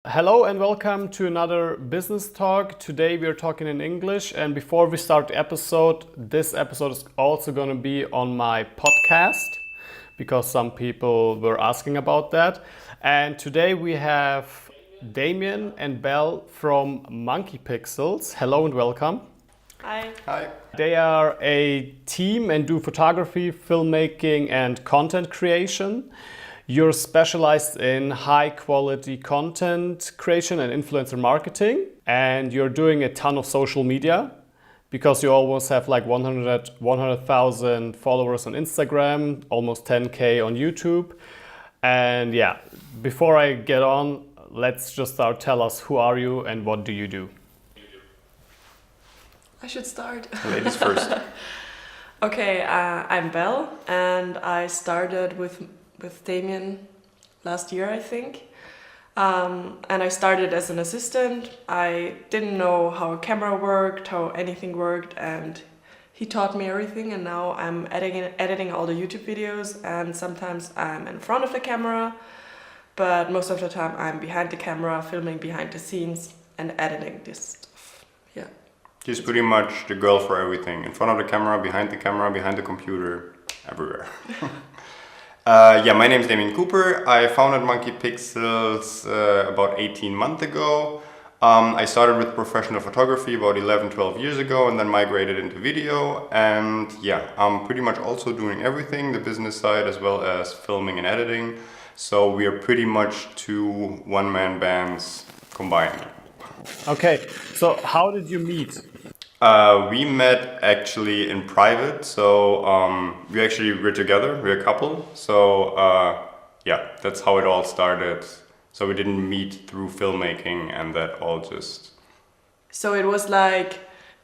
Hello and welcome to another business talk. Today we are talking in English, and before we start the episode, this episode is also going to be on my podcast because some people were asking about that. And today we have Damien and Belle from Monkeypixels. Hello and welcome. Hi. Hi. They are a team and do photography, filmmaking and content creation. You're specialized in high quality content creation and influencer marketing, and you're doing a ton of social media because you almost have like 100,000 followers on Instagram, almost 10K on YouTube. And yeah, before I get on, let's just start. Tell us, who are you and what do you do? I should start. Ladies first. Okay, I'm Belle, and I started with Damien last year, I think. And I started as an assistant. I didn't know how a camera worked, how anything worked, and he taught me everything. And now I'm editing all the YouTube videos, and sometimes I'm in front of the camera, but most of the time I'm behind the camera, filming behind the scenes and editing this stuff. Yeah. She's pretty much the girl for everything. In front of the camera, behind the computer, everywhere. My name is Damien Cooper. I founded Monkeypixels about 18 months ago. I started with professional photography about 11, 12 years ago and then migrated into video. And yeah, I'm pretty much also doing everything, the business side as well as filming and editing. So we are pretty much two one-man bands combined. Okay, so how did you meet? We met actually in private, so we're together, we're a couple, so that's how it all started. So we didn't meet through filmmaking and that all just... So it was like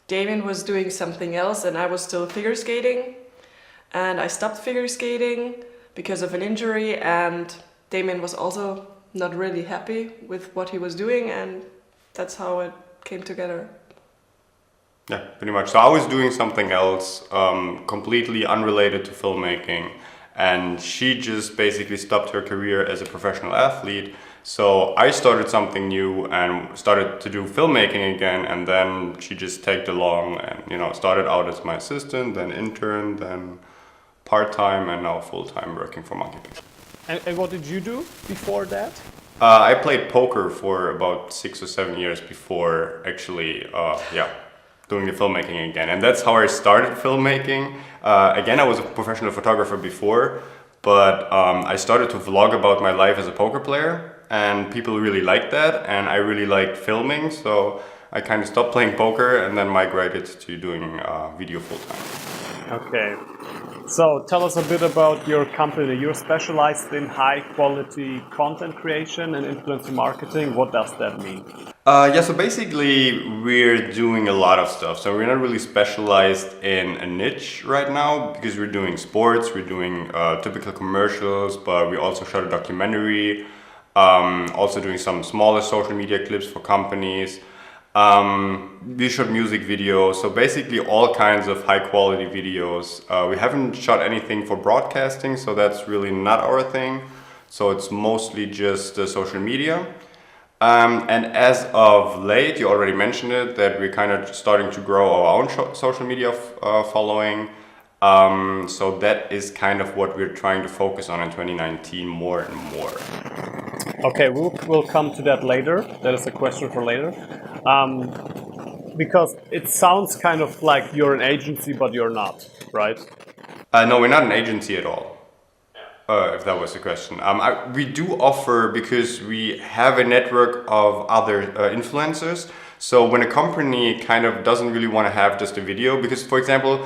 Damien was doing something else and I was still figure skating, and I stopped figure skating because of an injury, and Damien was also not really happy with what he was doing, and that's how it came together. Yeah, pretty much. So I was doing something else, completely unrelated to filmmaking, and she just basically stopped her career as a professional athlete. So I started something new and started to do filmmaking again, and then she just tagged along and, started out as my assistant, then intern, then part-time, and now full-time working for Monkeypixels. And what did you do before that? I played poker for about 6 or 7 years before actually, doing the filmmaking again. And that's how I started filmmaking. Again, I was a professional photographer before, but I started to vlog about my life as a poker player, and people really liked that, and I really liked filming, so I kind of stopped playing poker and then migrated to doing video full-time. Okay, so tell us a bit about your company. You're specialized in high quality content creation and influencer marketing. What does that mean? So basically we're doing a lot of stuff. So we're not really specialized in a niche right now because we're doing sports, we're doing typical commercials, but we also shot a documentary, also doing some smaller social media clips for companies. We shot music videos, so basically all kinds of high quality videos. We haven't shot anything for broadcasting, so that's really not our thing. So it's mostly just social media. And as of late, you already mentioned it, that we're kind of starting to grow our own social media following. So that is kind of what we're trying to focus on in 2019 more and more. Okay, we'll come to that later. That is a question for later. Because it sounds kind of like you're an agency, but you're not, right? No, we're not an agency at all. If that was the question. We do offer, because we have a network of other influencers. So when a company kind of doesn't really want to have just a video, because for example,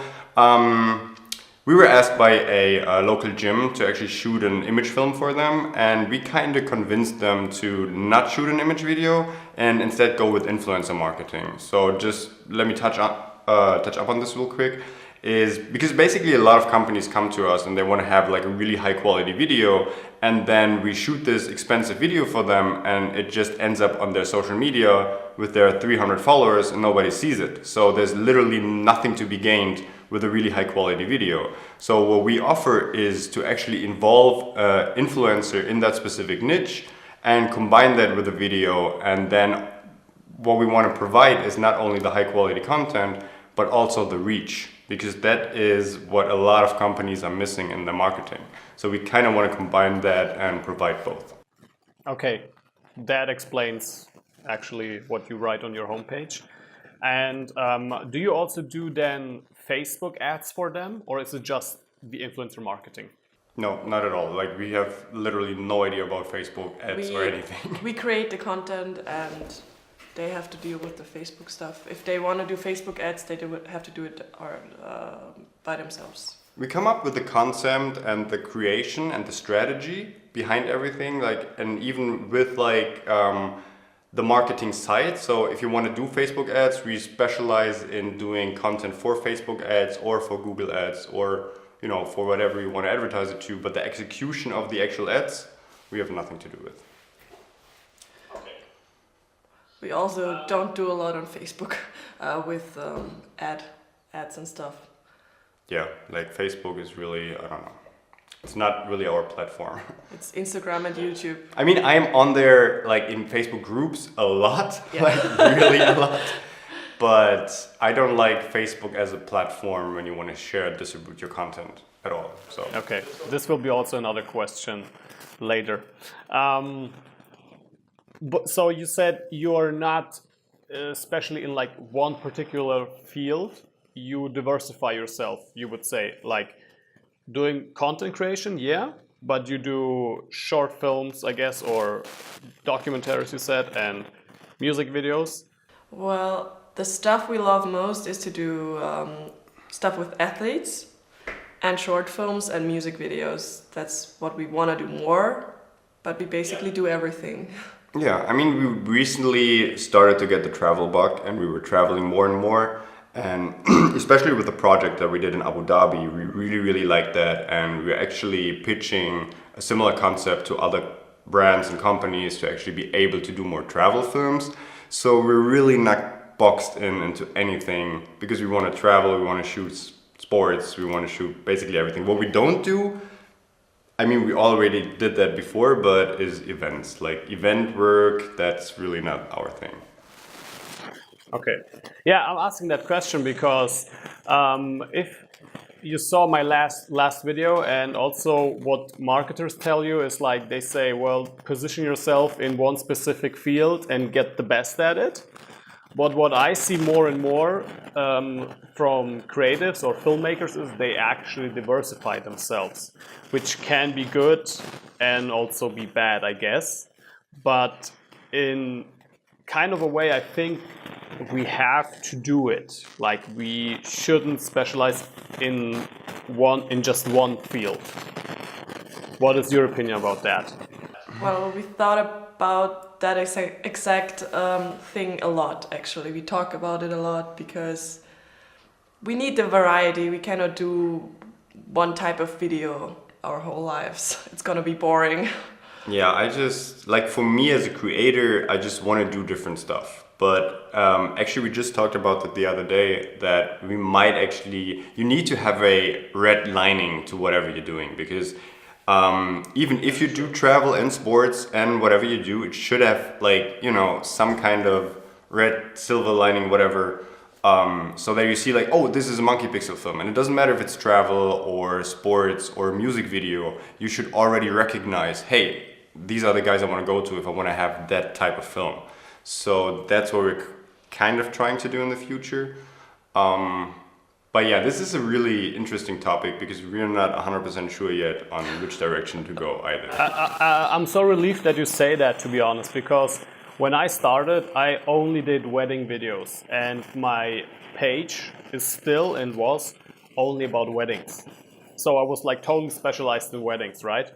we were asked by a local gym to actually shoot an image film for them, and we kind of convinced them to not shoot an image video and instead go with influencer marketing. So just let me touch up on this real quick. Is because basically a lot of companies come to us and they want to have like a really high quality video, and then we shoot this expensive video for them and it just ends up on their social media with their 300 followers and nobody sees it. So there's literally nothing to be gained with a really high quality video. So what we offer is to actually involve an influencer in that specific niche and combine that with a video. And then what we want to provide is not only the high quality content, but also the reach, because that is what a lot of companies are missing in their marketing. So we kind of want to combine that and provide both. Okay, that explains actually what you write on your homepage. And do you also do then Facebook ads for them, or is it just the influencer marketing? No, not at all. Like, we have literally no idea about Facebook ads or anything. We create the content and they have to deal with the Facebook stuff. If they want to do Facebook ads, they have to do it by themselves. We come up with the concept and the creation and the strategy behind everything, like, and even with like the marketing side. So if you want to do Facebook ads, we specialize in doing content for Facebook ads or for Google ads, or for whatever you want to advertise it to. But the execution of the actual ads, we have nothing to do with. We also don't do a lot on Facebook with ads and stuff. Yeah, like Facebook is really, I don't know. It's not really our platform. It's Instagram and YouTube. I mean, I'm on there like in Facebook groups a lot, yeah. Like really a lot. But I don't like Facebook as a platform when you want to share and distribute your content at all. So okay, this will be also another question later. But so you said you're not especially in like one particular field. You diversify yourself, you would say, like doing content creation, yeah, but you do short films, I guess, or documentaries, you said, and music videos. Well, the stuff we love most is to do stuff with athletes and short films and music videos. That's what we want to do more, but we basically do everything. yeah, I mean, we recently started to get the travel bug, and we were traveling more and more. And especially with the project that we did in Abu Dhabi, we really liked that, and we're actually pitching a similar concept to other brands and companies to actually be able to do more travel films. So we're really not boxed into anything, because we want to travel, we want to shoot sports, we want to shoot basically everything. What we don't do, I mean, we already did that before, but is events. Like event work, that's really not our thing. Okay. Yeah, I'm asking that question because if you saw my last video, and also what marketers tell you is like they say, well, position yourself in one specific field and get the best at it. But what I see more and more from creatives or filmmakers is they actually diversify themselves, which can be good and also be bad, I guess. But in kind of a way, I think we have to do it. Like, we shouldn't specialize in just one field. What is your opinion about that? Well, we thought about that exact thing a lot, actually. We talk about it a lot because we need the variety. We cannot do one type of video our whole lives. It's gonna be boring. Yeah, I just, like, for me as a creator, I just want to do different stuff. But actually, we just talked about it the other day, that we might actually, you need to have a red lining to whatever you're doing, because even if you do travel and sports and whatever you do, it should have, like, some kind of red, silver lining, whatever, so that you see like, oh, this is a Monkeypixel film. And it doesn't matter if it's travel or sports or music video, you should already recognize, hey, these are the guys I want to go to if I want to have that type of film. So that's what we're kind of trying to do in the future. But yeah, this is a really interesting topic because we're not 100% sure yet on which direction to go either. I'm so relieved that you say that, to be honest, because when I started, I only did wedding videos, and my page is still and was only about weddings. So I was like totally specialized in weddings, right?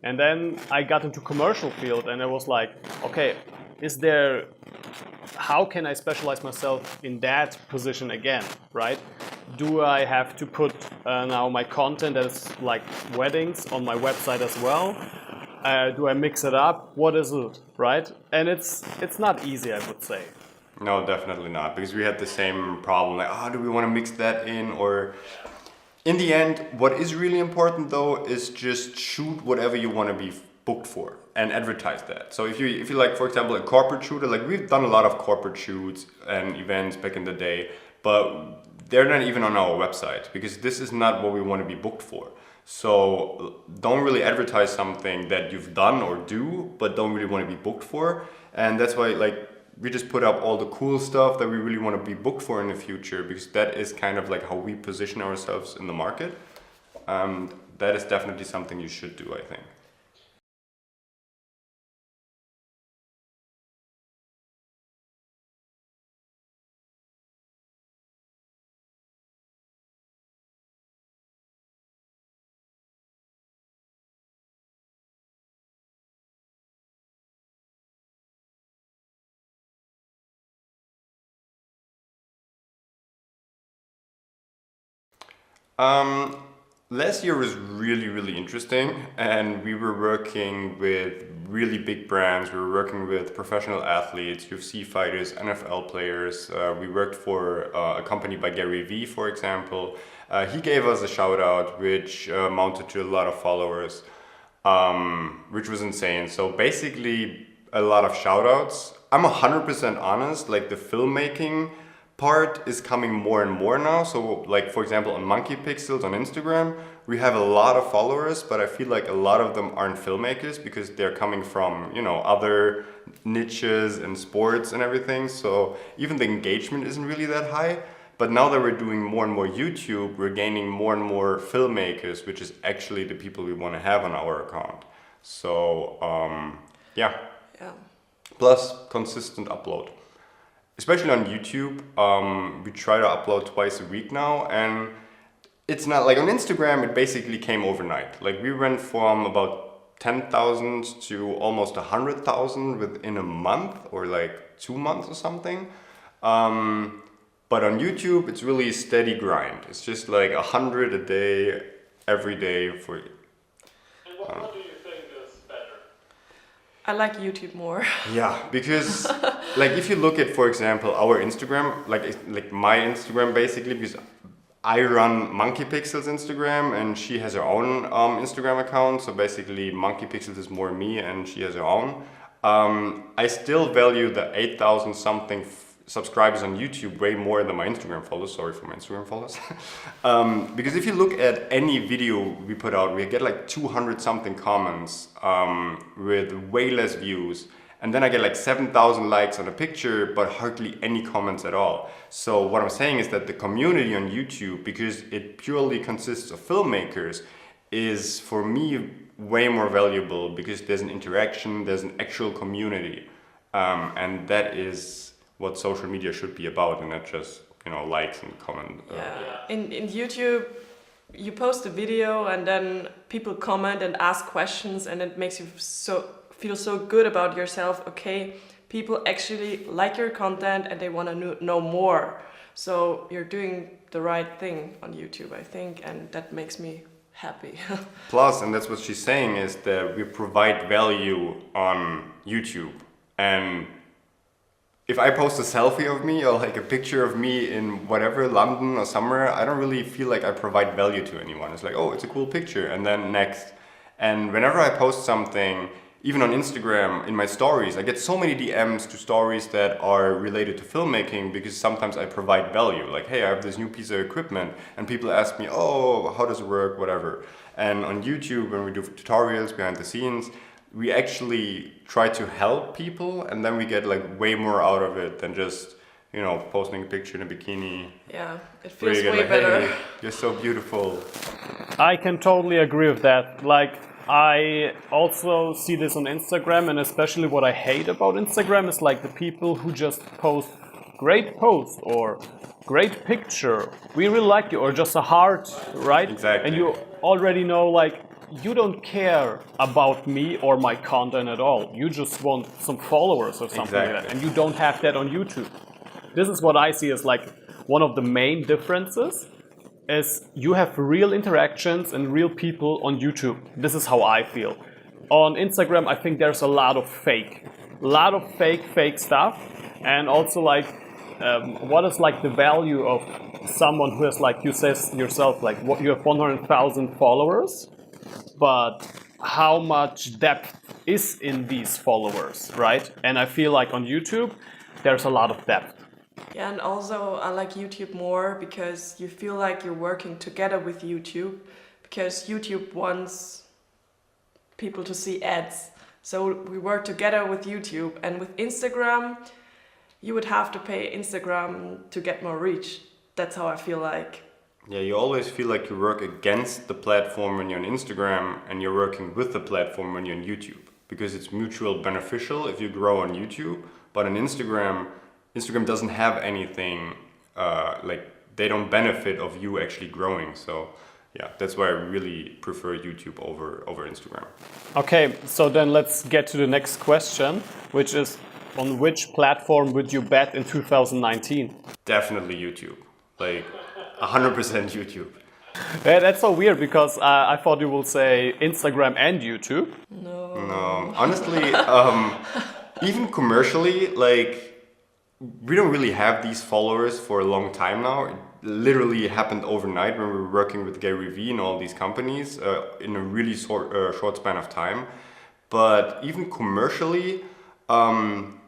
And then I got into commercial field, and I was like, okay, how can I specialize myself in that position again, right? Do I have to put now my content as like weddings on my website as well? Do I mix it up? What is it, right? And it's not easy, I would say. No, definitely not, because we had the same problem, like, do we want to mix that in? Or in the end, what is really important though is just shoot whatever you want to be booked for. and advertise that. So if you like, for example, a corporate shooter, like we've done a lot of corporate shoots and events back in the day, but they're not even on our website because this is not what we want to be booked for. So don't really advertise something that you've done or do, but don't really want to be booked for. And that's why like we just put up all the cool stuff that we really want to be booked for in the future, because that is kind of like how we position ourselves in the market. That is definitely something you should do, I think. Last year was really, really interesting, and we were working with really big brands. We were working with professional athletes, UFC fighters, NFL players. We worked for a company by Gary Vee, for example. He gave us a shout out, which amounted to a lot of followers, which was insane. So basically a lot of shout outs. I'm 100% honest, like the filmmaking part is coming more and more now. So like, for example, on Monkeypixels on Instagram, we have a lot of followers, but I feel like a lot of them aren't filmmakers because they're coming from, you know, other niches and sports and everything. So even the engagement isn't really that high. But now that we're doing more and more YouTube, we're gaining more and more filmmakers, which is actually the people we want to have on our account. So yeah. Plus consistent upload. Especially on YouTube, we try to upload twice a week now, and it's not like on Instagram, it basically came overnight. Like we went from about 10,000 to almost 100,000 within a month or like 2 months or something. But on YouTube, it's really a steady grind. It's just like 100 a day, every day for you. And what do you think is better? I like YouTube more. Yeah, because like if you look at, for example, our Instagram, like my Instagram basically, because I run Monkeypixels Instagram and she has her own Instagram account. So basically Monkeypixels is more me and she has her own. I still value the 8,000 something subscribers on YouTube way more than my Instagram followers. Sorry for my Instagram followers. Because if you look at any video we put out, we get like 200 something comments with way less views. And then I get like 7,000 likes on a picture, but hardly any comments at all. So what I'm saying is that the community on YouTube, because it purely consists of filmmakers, is for me way more valuable because there's an interaction, there's an actual community. And that is what social media should be about, and not just, you know, likes and comment. In YouTube, you post a video and then people comment and ask questions, and it makes you feel so good about yourself. Okay, people actually like your content and they want to know more. So you're doing the right thing on YouTube, I think, and that makes me happy. Plus, and that's what she's saying, is that we provide value on YouTube. And if I post a selfie of me or like a picture of me in whatever, London or somewhere, I don't really feel like I provide value to anyone. It's like, oh, it's a cool picture, and then next. And whenever I post something, even on Instagram, in my stories, I get so many DMs to stories that are related to filmmaking because sometimes I provide value. Like, hey, I have this new piece of equipment, and people ask me, oh, how does it work, whatever. And on YouTube, when we do tutorials behind the scenes, we actually try to help people, and then we get like way more out of it than just, you know, posting a picture in a bikini. Yeah, it feels way like, better. hey, you're so beautiful. I can totally agree with that. Like, I also see this on Instagram, and especially what I hate about Instagram is like the people who just post great post or great picture, we really like you, or just a heart, right? Exactly. And you already know, like, you don't care about me or my content at all. You just want some followers or something like that, and you don't have that on YouTube. This is what I see as like one of the main differences, is you have real interactions and real people on YouTube. This is how I feel. On Instagram, I think there's a lot of fake stuff, and also like what is like the value of someone who has, like you say yourself, like what you have 100,000 followers, but how much depth is in these followers, right? And I feel like on YouTube, there's a lot of depth. Yeah, and also I like YouTube more because you feel like you're working together with YouTube, because YouTube wants people to see ads. So we work together with YouTube, and with Instagram, you would have to pay Instagram to get more reach. That's how I feel like. Yeah, you always feel like you work against the platform when you're on Instagram, and you're working with the platform when you're on YouTube, because it's mutual beneficial if you grow on YouTube. But on Instagram doesn't have anything, like they don't benefit of you actually growing. So yeah, that's why I really prefer YouTube over Instagram. Okay, so then let's get to the next question, which is, on which platform would you bet in 2019? Definitely YouTube, like 100% YouTube. Yeah, that's so weird, because I thought you will say Instagram and YouTube. No, honestly, even commercially, like, we don't really have these followers for a long time now. It literally happened overnight when we were working with Gary Vee and all these companies in a really short span of time. But even commercially,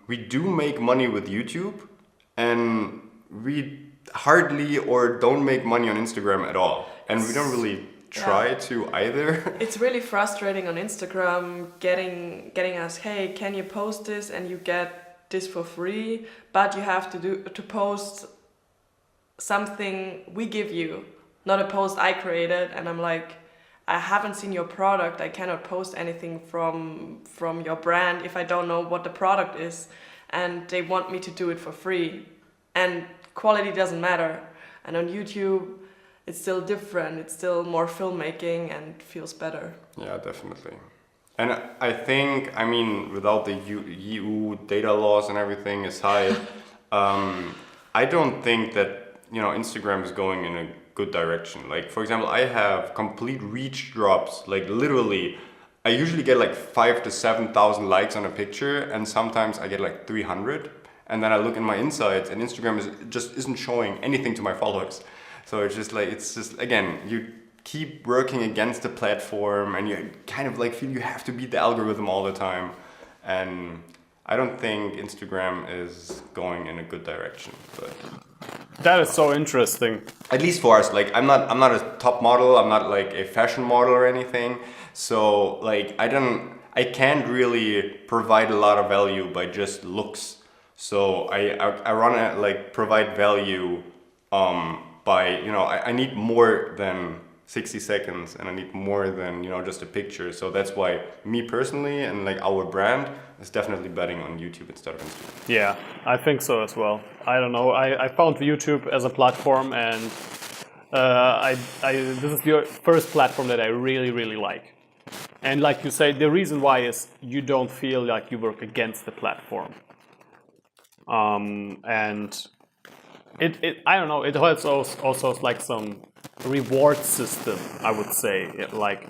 we do make money with YouTube, and we hardly or don't make money on Instagram at all. And we don't really try to either. It's really frustrating on Instagram getting us, hey, can you post this and you get this for free, but you have to post something we give you, not a post I created. And I'm like, I haven't seen your product, I cannot post anything from your brand if I don't know what the product is, and they want me to do it for free, and quality doesn't matter. And on YouTube it's still different, it's still more filmmaking and feels better. Yeah, definitely. And I think, I mean, without the EU data laws and everything aside, I don't think that, you know, Instagram is going in a good direction. Like, for example, I have complete reach drops. Like, literally, I usually get like 5,000 to 7,000 likes on a picture, and sometimes I get like 300. And then I look in my insights, and Instagram just isn't showing anything to my followers. So it's just like, again, you keep working against the platform, and you kind of like feel you have to beat the algorithm all the time. And I don't think Instagram is going in a good direction. But that is so interesting. At least for us, like I'm not a top model, I'm not like a fashion model or anything. So like I can't really provide a lot of value by just looks. So I wanna like provide value by, you know, I need more than 60 seconds, and I need more than, you know, just a picture. So that's why me personally and like our brand is definitely betting on YouTube instead of Instagram. Yeah, I think so as well. I don't know. I found YouTube as a platform, and this is the first platform that I really like. And like you say, the reason why is you don't feel like you work against the platform. And it I don't know. It also like some reward system, I would say, like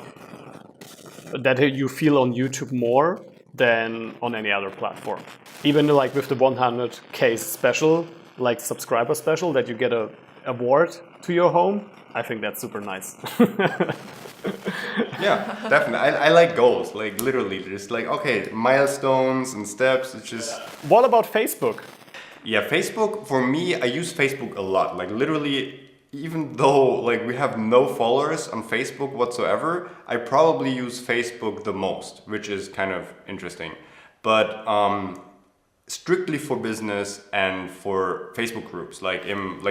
that you feel on YouTube more than on any other platform. Even like with the 100K special, like subscriber special, that you get a award to your home, I think that's super nice. Yeah, definitely. I like goals, like literally just like, okay, milestones and steps. It's just... What about Facebook? Yeah, Facebook, for me, I use Facebook a lot. Like literally, even though like we have no followers on Facebook whatsoever, I probably use Facebook the most, which is kind of interesting. But strictly for business and for Facebook groups, like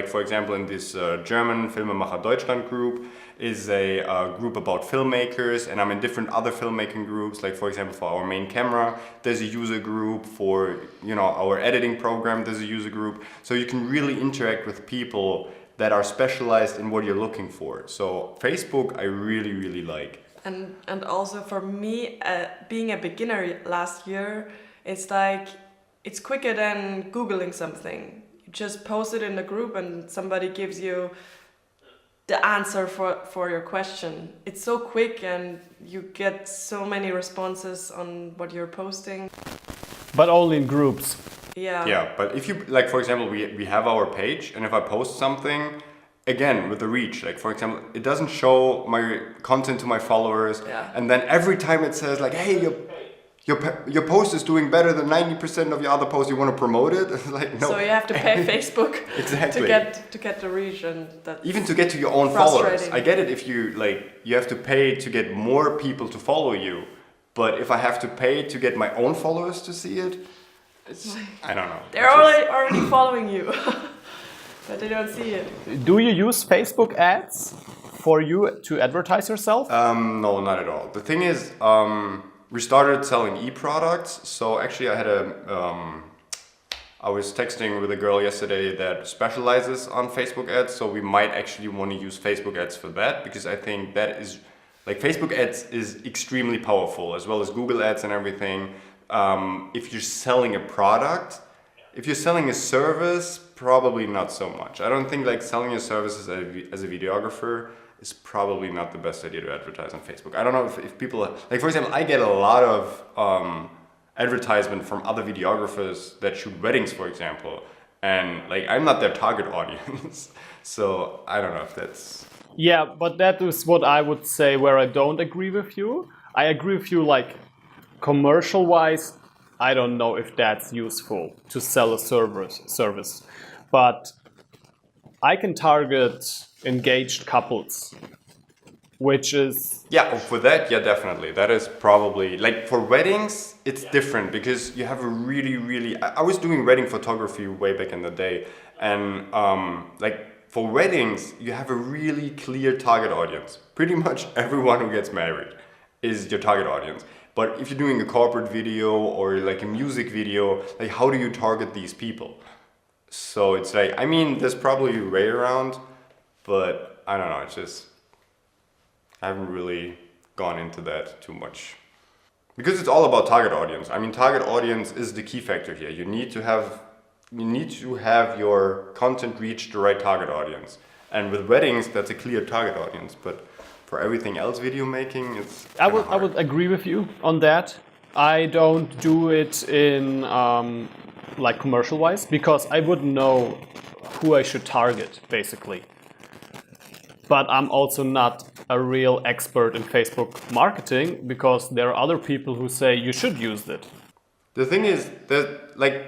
for example in this German Filmemacher Deutschland group is a group about filmmakers, and I'm in different other filmmaking groups, like for example for our main camera there's a user group, for, you know, our editing program there's a user group, so you can really interact with people that are specialized in what you're looking for. So Facebook I really like. And also for me, being a beginner last year, it's like, it's quicker than Googling something. You just post it in the group and somebody gives you the answer for your question. It's so quick and you get so many responses on what you're posting. But only in groups. Yeah. Yeah, but if you, like for example, we have our page, and if I post something, again, with the reach, like for example, it doesn't show my content to my followers, Yeah. and then every time it says like, hey, your post is doing better than 90% of your other posts, you want to promote it? It's like, no. So you have to pay Facebook Exactly. to get the reach, and that's even to get to your own followers. I get it if you you have to pay to get more people to follow you, but if I have to pay to get my own followers to see it, it's, I don't know. They're already following you, but they don't see it. Do you use Facebook ads for you to advertise yourself? No, not at all. The thing is, we started selling e-products. So actually I was texting with a girl yesterday that specializes on Facebook ads. So we might actually want to use Facebook ads for that, because I think that is, like, Facebook ads is extremely powerful, as well as Google ads and everything. If you're selling a product, if you're selling a service, probably not so much. I don't think like selling your services as a videographer is probably not the best idea to advertise on Facebook. I don't know if people, like for example, I get a lot of advertisement from other videographers that shoot weddings, for example, and like I'm not their target audience. So I don't know if that's... Yeah, but that is what I would say where I don't agree with you. I agree with you, like, commercial-wise, I don't know if that's useful to sell a service. But I can target engaged couples, which is... Yeah, for that, yeah, definitely. That is probably, like for weddings, it's different because you have a really... I was doing wedding photography way back in the day, and like for weddings, you have a really clear target audience. Pretty much everyone who gets married is your target audience. But if you're doing a corporate video or like a music video, like how do you target these people? So it's like, I mean, there's probably a way around, but I don't know, it's just, I haven't really gone into that too much. Because it's all about target audience. I mean, target audience is the key factor here. You need to have your content reach the right target audience. And with weddings, that's a clear target audience, but for everything else video making, it's I would agree with you on that. I don't do it in like commercial wise, because I wouldn't know who I should target, basically. But I'm also not a real expert in Facebook marketing, because there are other people who say you should use it. The thing is that, like,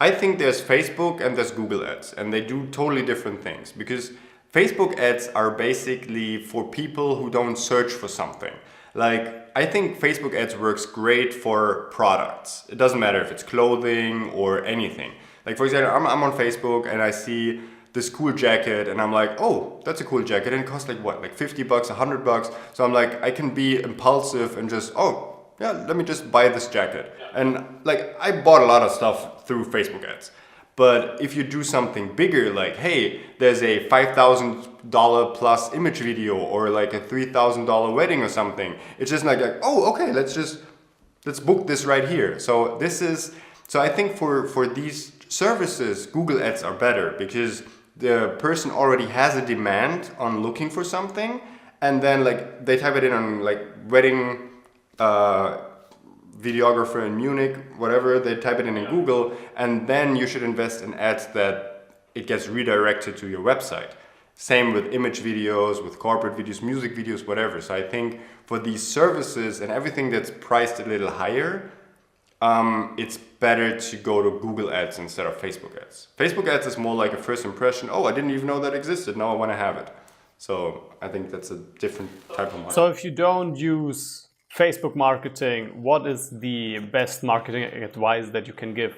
I think there's Facebook and there's Google ads, and they do totally different things, because Facebook ads are basically for people who don't search for something. Like, I think Facebook ads works great for products. It doesn't matter if it's clothing or anything. Like, for example, I'm on Facebook and I see this cool jacket and I'm like, oh, that's a cool jacket, and it costs like what, like 50 bucks, 100 bucks. So I'm like, I can be impulsive and just, oh, yeah, let me just buy this jacket. And like, I bought a lot of stuff through Facebook ads. But if you do something bigger, like, hey, there's a $5,000 plus image video or like a $3,000 wedding or something, it's just like, oh, okay, let's book this right here. So I think for these services, Google ads are better, because the person already has a demand on looking for something, and then like they type it in on like wedding videographer in Munich, whatever, they type it in Google, and then you should invest in ads that it gets redirected to your website. Same with image videos, with corporate videos, music videos, whatever. So I think for these services and everything that's priced a little higher, it's better to go to Google ads instead of Facebook ads. Facebook ads is more like a first impression. Oh, I didn't even know that existed. Now I want to have it. So I think that's a different type of marketing. So if you don't use Facebook marketing, what is the best marketing advice that you can give?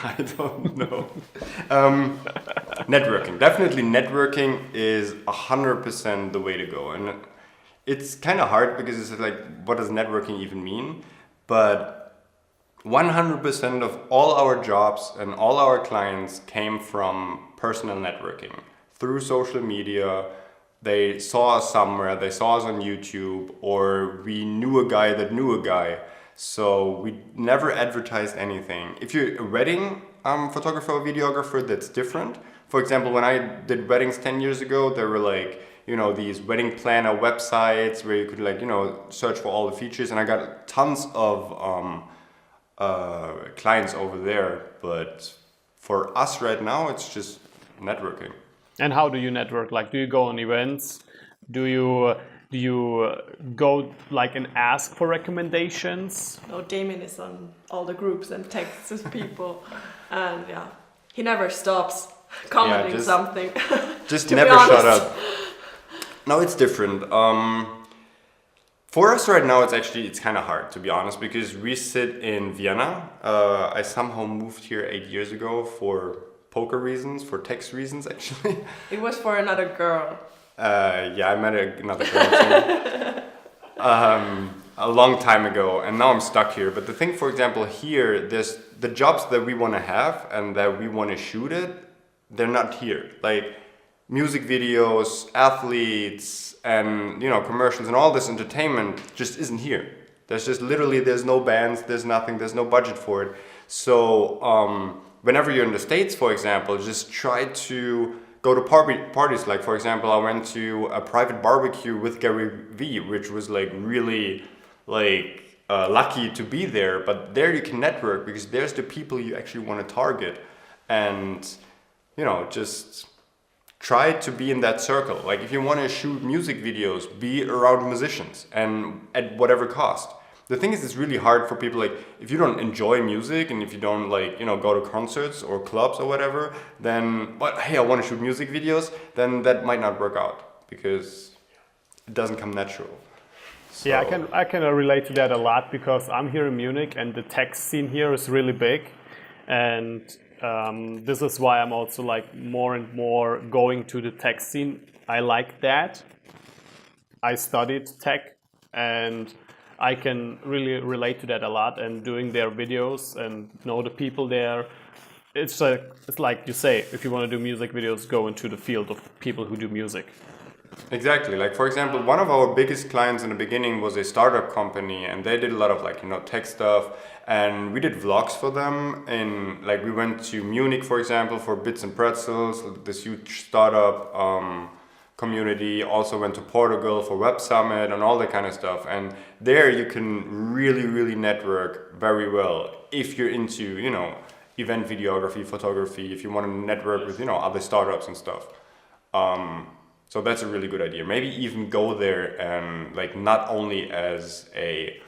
I don't know. Networking. Definitely networking is 100% the way to go. And it's kind of hard because it's like, what does networking even mean? But 100% of all our jobs and all our clients came from personal networking. Through social media, they saw us somewhere, they saw us on YouTube, or we knew a guy that knew a guy. So we never advertised anything. If you're a wedding photographer or videographer, that's different. For example, when I did weddings 10 years ago, there were like, you know, these wedding planner websites where you could like, you know, search for all the features, and I got tons of clients over there. But for us right now, it's just networking. And how do you network? Like, do you go on events? Do you go like and ask for recommendations? No, Damien is on all the groups and texts his people, and yeah, he never stops commenting something. Just never shut up. No, it's different. For us right now, it's kind of hard, to be honest, because we sit in Vienna. I somehow moved here 8 years ago for poker reasons, for tax reasons, actually. It was for another girl. Yeah, I met another girl too. A long time ago, and now I'm stuck here. But the thing, for example, here, there's the jobs that we want to have and that we want to shoot it, they're not here. Like music videos, athletes, and commercials and all this entertainment just isn't here. There's just literally, there's no bands, there's nothing, there's no budget for it. So whenever you're in the States, for example, just try to go to parties. Like, for example, I went to a private barbecue with Gary V, which was like really lucky to be there. But there you can network because there's the people you actually want to target, and just try to be in that circle. Like, if you want to shoot music videos, be around musicians, and at whatever cost. The thing is, it's really hard for people, like, if you don't enjoy music and if you don't go to concerts or clubs or whatever, then, but hey, I want to shoot music videos, then that might not work out because it doesn't come natural. So. Yeah, I can relate to that a lot because I'm here in Munich and the tech scene here is really big, and this is why I'm also like more and more going to the tech scene. I like that. I studied tech and I can really relate to that a lot, and doing their videos and know the people there. It's like you say, if you want to do music videos, go into the field of people who do music. Exactly. Like, for example, one of our biggest clients in the beginning was a startup company, and they did a lot of tech stuff, and we did vlogs for them. And we went to Munich, for example, for Bits and Pretzels, this huge startup community. Also went to Portugal for Web Summit and all that kind of stuff. And there you can really, really network very well if you're into, event videography, photography, if you want to network with, other startups and stuff. So that's a really good idea. Maybe even go there and not only as a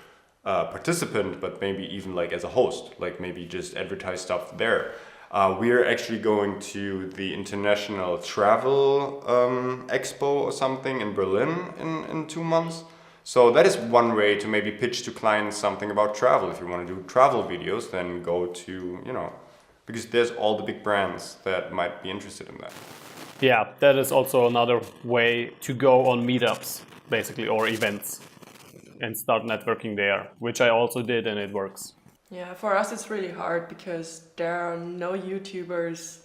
participant, but maybe even as a host, maybe just advertise stuff there. We're actually going to the International Travel Expo or something in Berlin in 2 months. So that is one way to maybe pitch to clients something about travel. If you want to do travel videos, then go to, because there's all the big brands that might be interested in that. Yeah, that is also another way to go on meetups, basically, or events, and start networking there, which I also did, and it works. Yeah, for us it's really hard because there are no YouTubers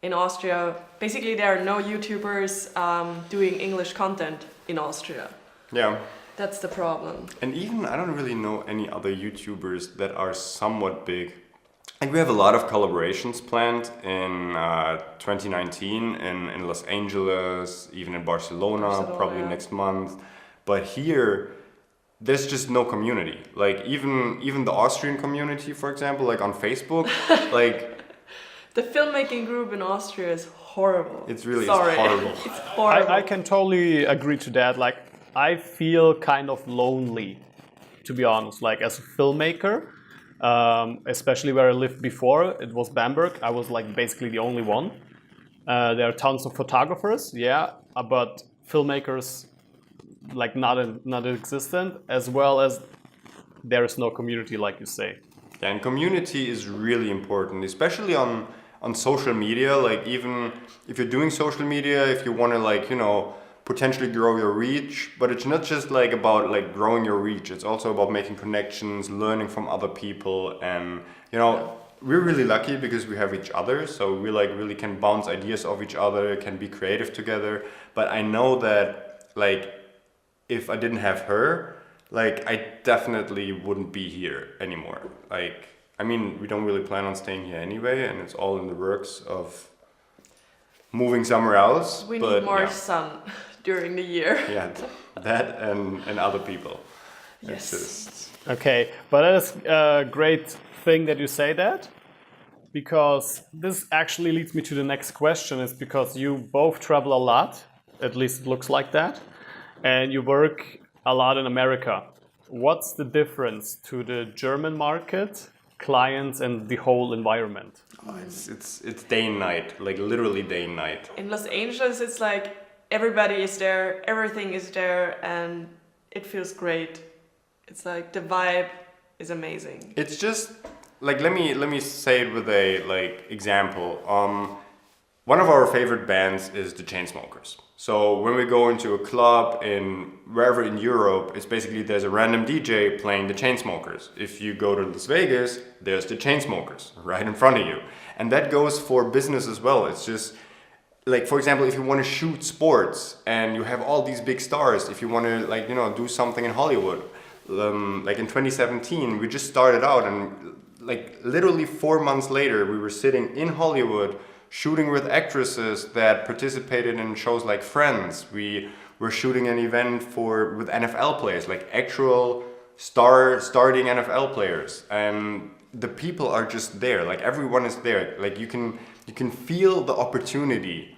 in Austria. Basically, there are no YouTubers doing English content in Austria. Yeah. That's the problem. And even, I don't really know any other YouTubers that are somewhat big. And we have a lot of collaborations planned in 2019 in Los Angeles, even in Barcelona probably next month. But here, there's just no community. Even the Austrian community, for example, on Facebook, the filmmaking group in Austria is horrible. It's really horrible. It's horrible. I can totally agree to that. I feel kind of lonely, to be honest, as a filmmaker. Especially where I lived before, it was Bamberg. I was basically the only one. There are tons of photographers, yeah, but filmmakers not existent, as well as there is no community, like you say. Yeah, and community is really important, especially on social media. Even if you're doing social media, if you want to potentially grow your reach, but it's not just about growing your reach. It's also about making connections, learning from other people, and we're really lucky because we have each other, so we really can bounce ideas off each other, can be creative together. But I know that if I didn't have her, I definitely wouldn't be here anymore. We don't really plan on staying here anyway, and it's all in the works of moving somewhere else. We need more sun during the year. Yeah, that and other people. Yes. Okay, but that is a great thing that you say that. because this actually leads me to the next question, is because you both travel a lot, at least it looks like that, and you work a lot in America. What's the difference to the German market, clients, and the whole environment? Oh, it's day and night, like literally day and night. In Los Angeles, it's like everybody is there, everything is there, and it feels great. It's like the vibe is amazing. It's just like let me say it with a like example. One of our favorite bands is the Chainsmokers. So when we go into a club in wherever in Europe, it's basically there's a random DJ playing the Chainsmokers. If you go to Las Vegas, there's the Chainsmokers right in front of you. And that goes for business as well. It's just like, for example, if you want to shoot sports and you have all these big stars, if you want to like, you know, do something in Hollywood, like in 2017, we just started out and like literally 4 months later, we were sitting in Hollywood shooting with actresses that participated in shows like Friends. We were shooting an event with NFL players, like actual starting NFL players. And the people are just there, like everyone is there. Like you can feel the opportunity,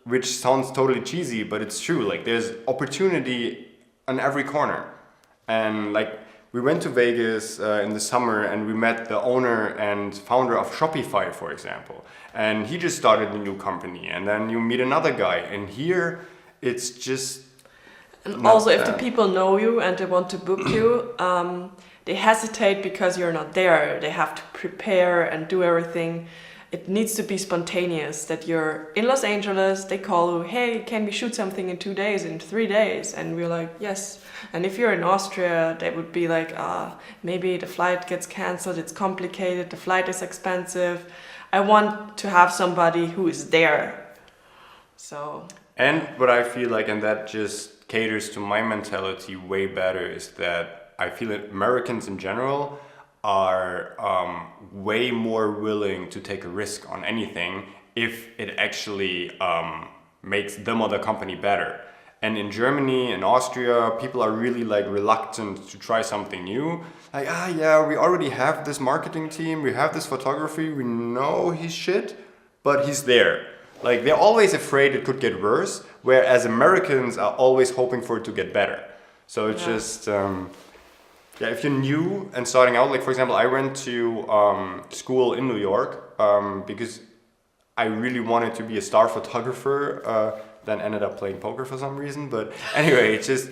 which sounds totally cheesy, but it's true. Like there's opportunity on every corner. And like we went to Vegas in the summer and we met the owner and founder of Shopify, for example. And he just started a new company. And then you meet another guy. And here it's just... And also if the people know you and they want to book you, they hesitate because you're not there. They have to prepare and do everything. It needs to be spontaneous, that you're in Los Angeles, they call you, hey, can we shoot something in 2 days, in 3 days? And we're like, yes. And if you're in Austria, they would be like, maybe the flight gets cancelled, it's complicated, the flight is expensive. I want to have somebody who is there. So. And what I feel like, and that just caters to my mentality way better, is that I feel that Americans in general are way more willing to take a risk on anything if it actually makes them or the company better. And in Germany and Austria, people are really like reluctant to try something new. Like, yeah, we already have this marketing team, we have this photography, we know he's shit, but he's there. Like they're always afraid it could get worse, whereas Americans are always hoping for it to get better. So it's just, yeah, if you're new and starting out, like for example, I went to school in New York because I really wanted to be a star photographer, then ended up playing poker for some reason. But anyway, it's just,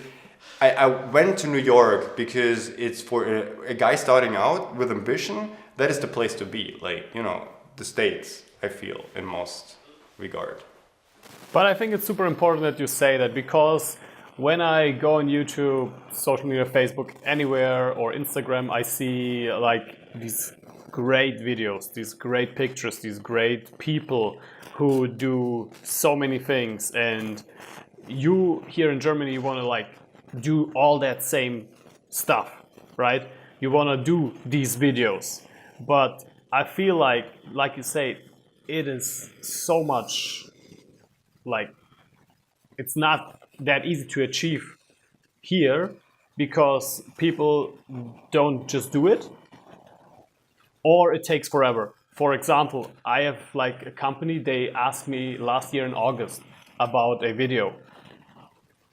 I went to New York because it's for a guy starting out with ambition, that is the place to be. Like, you know, the States, I feel, in most regard. But I think it's super important that you say that, because when I go on YouTube, social media, Facebook, anywhere, or Instagram, I see like these great videos, these great pictures, these great people who do so many things. And you here in Germany, you want to like do all that same stuff, right? You want to do these videos. But I feel like you say, it is so much like, it's not that easy to achieve here, because people don't just do it, or it takes forever. For example, I have like a company, they asked me last year in August about a video,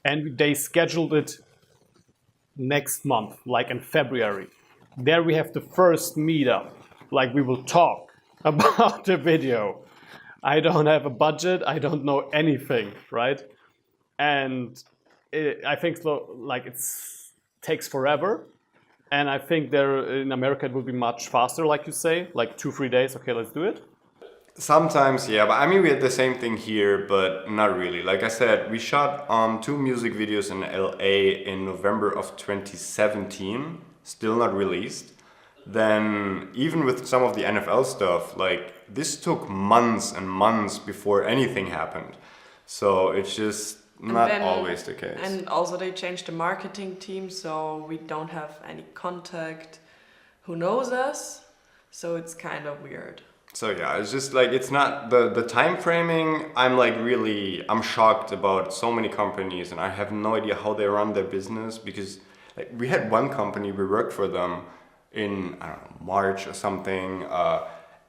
and they scheduled it next month, like in February. There we have the first meetup, like we will talk about the video. I don't have a budget, I don't know anything, right? And I think so, like it takes forever. And I think there in America it will be much faster, like you say, like 2-3 days. Okay, let's do it. Sometimes, yeah, but I mean, we had the same thing here, but not really. Like I said, we shot 2 music videos in LA in November of 2017, still not released. Then even with some of the NFL stuff, like this took months and months before anything happened. So it's just not always the case. And also they changed the marketing team, so we don't have any contact who knows us. So it's kind of weird. So yeah, it's just like, it's not the time framing. I'm shocked about so many companies, and I have no idea how they run their business, because like we had one company, we worked for them in, I don't know, March or something.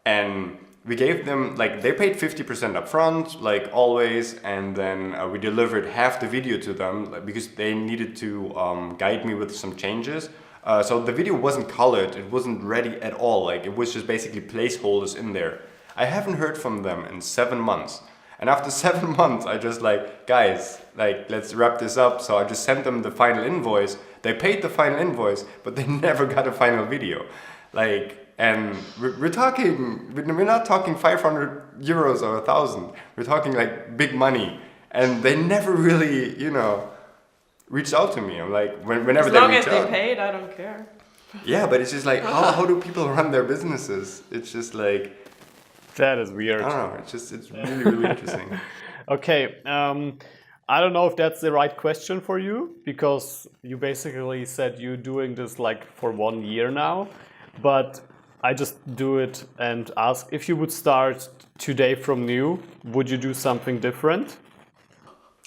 And we gave them, like, they paid 50% upfront, like always, and then we delivered half the video to them like, because they needed to guide me with some changes. So the video wasn't colored, it wasn't ready at all, like it was just basically placeholders in there. I haven't heard from them in 7 months. And after 7 months, I just like, guys, like, let's wrap this up. So I just sent them the final invoice. They paid the final invoice, but they never got a final video. Like, and we're not talking 500 euros or 1,000. We're talking like big money. And they never really, you know, reached out to me. I'm like, whenever they reach out. As long as they paid, I don't care. Yeah, but it's just like, how do people run their businesses? It's just like... That is weird. I don't know, it's really, really interesting. Okay, I don't know if that's the right question for you, because you basically said you're doing this like for 1 year now, but I just do it and ask, if you would start today from new, would you do something different?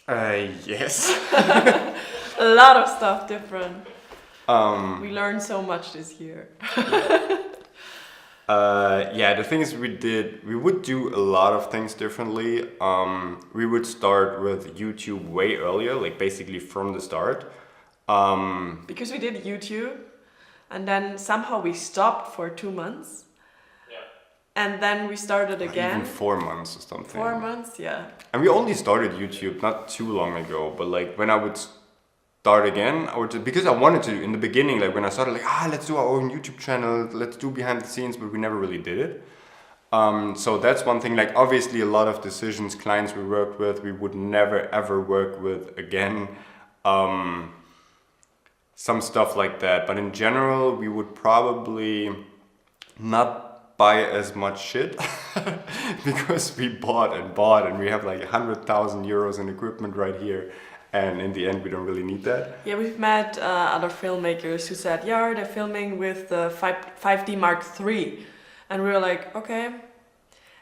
Yes. A lot of stuff different. We learned so much this year. Yeah, the things we would do a lot of things differently. We would start with YouTube way earlier, like basically from the start. Because we did YouTube, and then somehow we stopped for 2 months. Yeah. And then we started again. Even 4 months or something. 4 months, yeah. And we only started YouTube not too long ago, but like when I would start again, because I wanted to in the beginning, like when I started, like, let's do our own YouTube channel, let's do behind the scenes, but we never really did it. So that's one thing. Like obviously a lot of decisions, clients we worked with, we would never ever work with again. Some stuff like that, but in general we would probably not buy as much shit because we bought and we have like 100,000 euros in equipment right here. And in the end, we don't really need that. Yeah, we've met other filmmakers who said, yeah, they're filming with the 5D Mark III. And we were like, okay.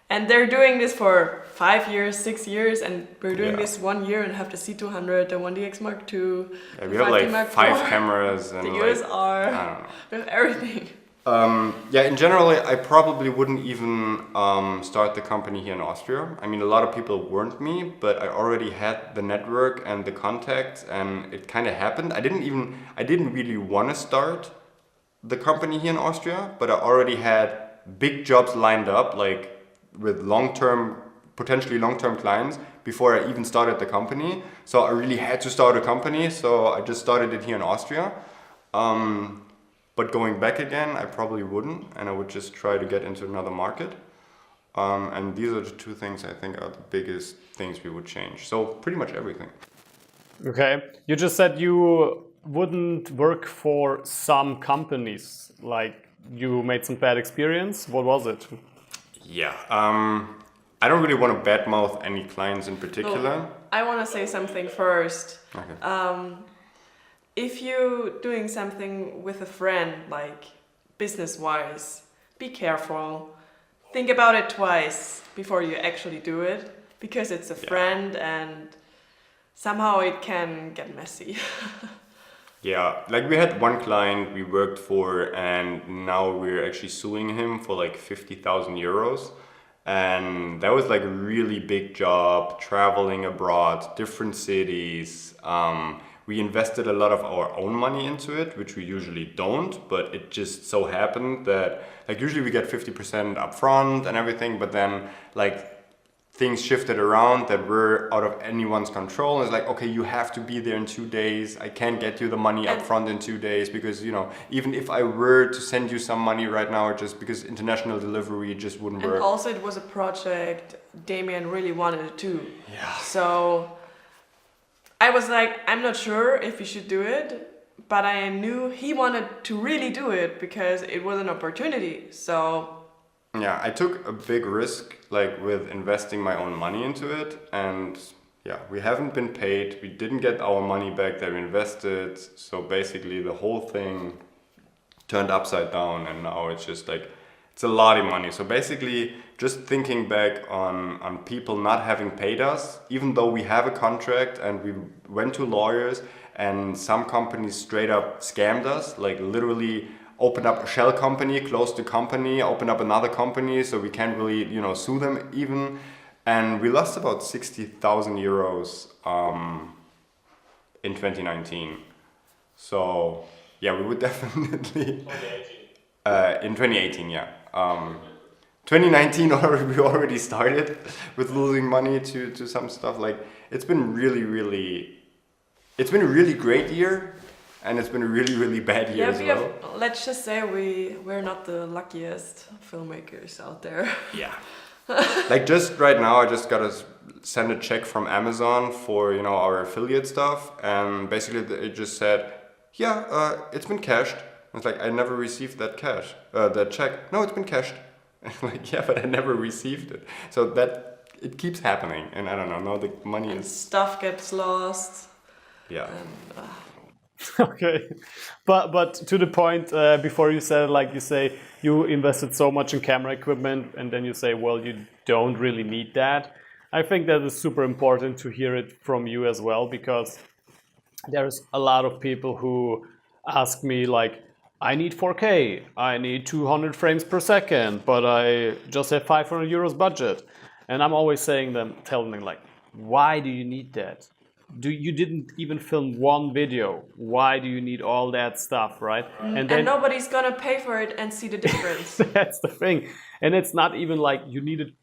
And they're doing this for 5 years, 6 years, and we're doing this 1 year and have the C200, the 1DX Mark II, yeah, we have like Mark 5 cameras and the like, USR, I don't know. we have everything. Yeah, in general, I probably wouldn't even start the company here in Austria. I mean, a lot of people warned me, but I already had the network and the contacts, and it kind of happened. I didn't really want to start the company here in Austria, but I already had big jobs lined up, like with potentially long-term clients before I even started the company. So I really had to start a company, so I just started it here in Austria. But going back again, I probably wouldn't, and I would just try to get into another market. And these are the 2 things I think are the biggest things we would change. So pretty much everything. Okay, you just said you wouldn't work for some companies, like you made some bad experience. What was it? Yeah, I don't really want to badmouth any clients in particular. No, I want to say something first. Okay. If you're doing something with a friend, like business-wise, be careful. Think about it twice before you actually do it, because it's a friend and somehow it can get messy. Yeah, like we had one client we worked for, and now we're actually suing him for like 50,000 euros. And that was like a really big job, traveling abroad, different cities. We invested a lot of our own money into it, which we usually don't, but it just so happened that like usually we get 50% upfront and everything, but then like things shifted around that were out of anyone's control. And it's like, okay, you have to be there in 2 days. I can't get you the money upfront in 2 days because, you know, even if I were to send you some money right now, just because international delivery just wouldn't work. And also it was a project Damien really wanted to do. Yeah. So I was like, I'm not sure if we should do it, but I knew he wanted to really do it because it was an opportunity. So yeah, I took a big risk, like with investing my own money into it, and yeah, we haven't been paid. We didn't get our money back that we invested. So basically the whole thing turned upside down, and now it's just like, it's a lot of money. So basically just thinking back on people not having paid us, even though we have a contract and we went to lawyers, and some companies straight up scammed us, like literally opened up a shell company, closed the company, opened up another company, so we can't really, you know, sue them even. And we lost about 60,000 euros in 2019. So yeah, we would definitely in 2018, yeah. 2019 we already started with losing money to some stuff. Like it's been it's been a really great year, and it's been a really bad year as well. Let's just say we're not the luckiest filmmakers out there. Yeah. Like just right now, I just gotta send a check from Amazon for, you know, our affiliate stuff, and basically it just said, yeah, it's been cashed. It's like, I never received that that check. No, it's been cashed. Like, yeah, but I never received it. So that it keeps happening, and I don't know. Now the money and is stuff gets lost. Yeah. And, Okay, but to the point, before you said, like you say, you invested so much in camera equipment, and then you say, well, you don't really need that. I think that is super important to hear it from you as well, because there's a lot of people who ask me like, I need 4K, I need 200 frames per second, but I just have 500 euros budget. And I'm always telling them like, why do you need that? You didn't even film one video. Why do you need all that stuff, right? And nobody's gonna pay for it and see the difference. That's the thing. And it's not even like you needed